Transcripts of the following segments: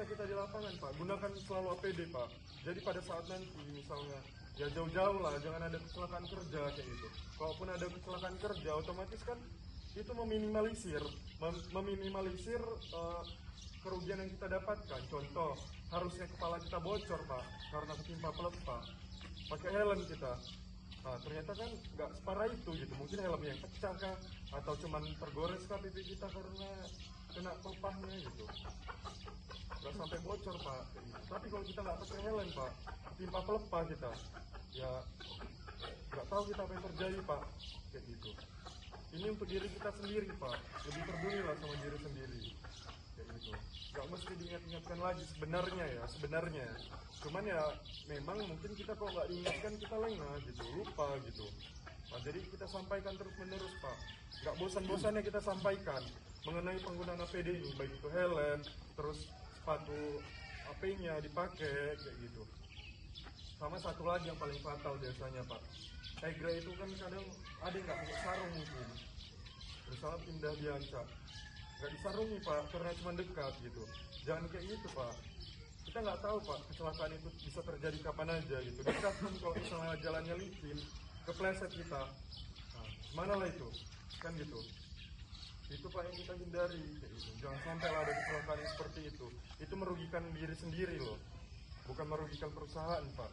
ketika kita di lapangan Pak, gunakan selalu APD Pak. Jadi pada saat nanti misalnya ya jauh-jauh lah, jangan ada kecelakaan kerja kayak gitu. Kalaupun ada kecelakaan kerja, otomatis kan itu meminimalisir kerugian yang kita dapatkan. Contoh, harusnya kepala kita bocor Pak, karena ketimpa pelepah. Pakai helm kita. Nah, ternyata kan nggak separah itu gitu. Mungkin helmnya yang pecah kah, atau cuman tergores kah pipi kita karena kena pelepahnya gitu. Nggak sampai bocor Pak. Tapi kalau kita nggak pakai helm Pak, ketimpa pelepah kita, ya nggak tahu kita apa yang terjadi Pak. Kayak gitu. Ini untuk diri kita sendiri Pak. Lebih peduli lah sama diri sendiri. Kayak gitu. Nggak mesti diingat-ingatkan lagi sebenarnya. Cuman ya memang mungkin kita kalau nggak diingatkan kita lengah gitu, lupa gitu. Nah, jadi kita sampaikan terus-menerus Pak. Nggak bosan-bosannya kita sampaikan mengenai penggunaan APD ini, baik itu helm, terus sepatu AP-nya dipakai kayak gitu. Sama satu lagi yang paling fatal biasanya Pak, Tegra itu kan kadang ada yang nggak pakai sarung mungkin, misalnya pindah di Ancak, nggak disarungi Pak karena cuma dekat gitu. Jangan kayak gitu Pak. Kita nggak tahu Pak, kecelakaan itu bisa terjadi kapan aja gitu. Dekat pun kalau misalnya jalannya licin, kepleset kita, nah, mana lah itu, kan gitu. Itu Pak yang kita hindari kayak gitu. Jangan sampai lah ada kecelakaan yang seperti itu. Itu merugikan diri sendiri loh, bukan merugikan perusahaan Pak.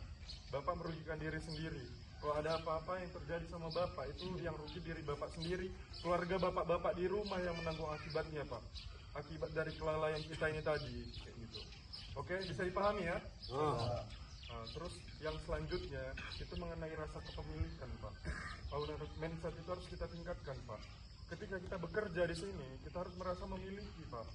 Bapak merugikan diri sendiri. Kalau ada apa-apa yang terjadi sama Bapak, itu yang rugi diri Bapak sendiri, keluarga Bapak-bapak di rumah yang menanggung akibatnya Pak. Akibat dari kelalaian kita ini tadi kayak gitu. Oke, bisa dipahami ya? Nah, terus yang selanjutnya itu mengenai rasa kepemilikan Pak. Owner mindset itu harus kita tingkatkan Pak. Ketika kita bekerja di sini, kita harus merasa memiliki Pak.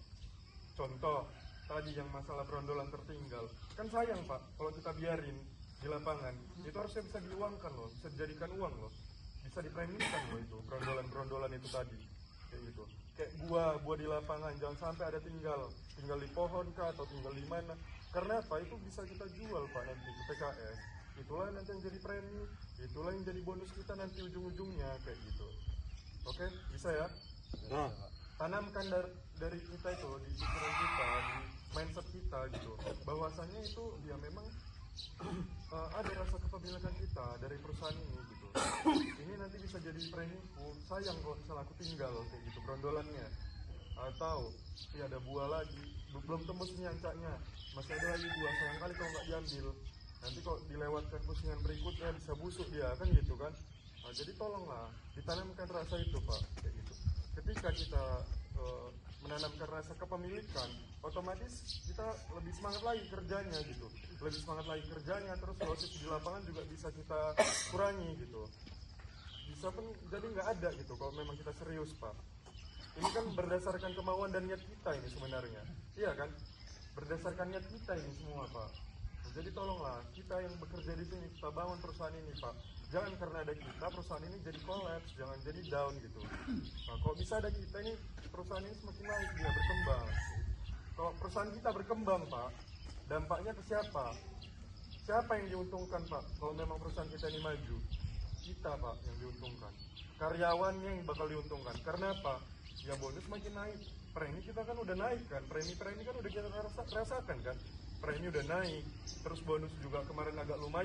Contoh tadi yang masalah berondolan tertinggal, kan sayang Pak kalau kita biarin di lapangan. Itu harusnya bisa diuangkan loh, bisa dijadikan uang loh, bisa dipremikan loh itu berondolan itu tadi kayak gitu. Kayak buah di lapangan jangan sampai ada tinggal di pohon kah atau tinggal di mana. Karena apa? Itu bisa kita jual Pak nanti ke PKS. Itulah nanti yang jadi premi, itulah yang jadi bonus kita nanti ujung-ujungnya kayak gitu. Oke, bisa ya? Tanamkan dari kita itu di pikiran kita, di mindset kita gitu, bahwasannya itu dia memang ada rasa kepemilikan kita dari perusahaan ini gitu. Ini nanti bisa jadi premiku. Sayang kalau misalnya aku tinggal kayak gitu berondolannya, atau ya ada buah lagi belum tembus ini ancaknya, masih ada lagi buah, sayang kali kalau nggak diambil. Nanti kok dilewatkan pusingan berikutnya bisa busuk dia kan gitu kan. Nah, jadi tolonglah ditanamkan rasa itu Pak kayak gitu. Ketika kita menanamkan rasa kepemilikan, otomatis kita lebih semangat lagi kerjanya gitu, terus proses di lapangan juga bisa kita kurangi gitu, bisa pun jadi nggak ada gitu kalau memang kita serius Pak. Ini kan berdasarkan kemauan dan niat kita ini sebenarnya, iya kan, berdasarkan niat kita ini semua Pak. Jadi tolonglah kita yang bekerja di sini, kita bangun perusahaan ini Pak. Jangan karena ada kita perusahaan ini jadi kolaps, jangan jadi down gitu. Nah, kalau bisa ada kita ini, perusahaan ini semakin naik, dia berkembang. Kalau perusahaan kita berkembang Pak, dampaknya ke siapa? Siapa yang diuntungkan Pak? Kalau memang perusahaan kita ini maju, kita Pak yang diuntungkan. Karyawannya yang bakal diuntungkan. Karena apa? Ya bonus makin naik. Premi kita kan udah naik kan, premi kan udah kita rasakan kan. Premi udah naik, terus bonus juga kemarin agak lumayan.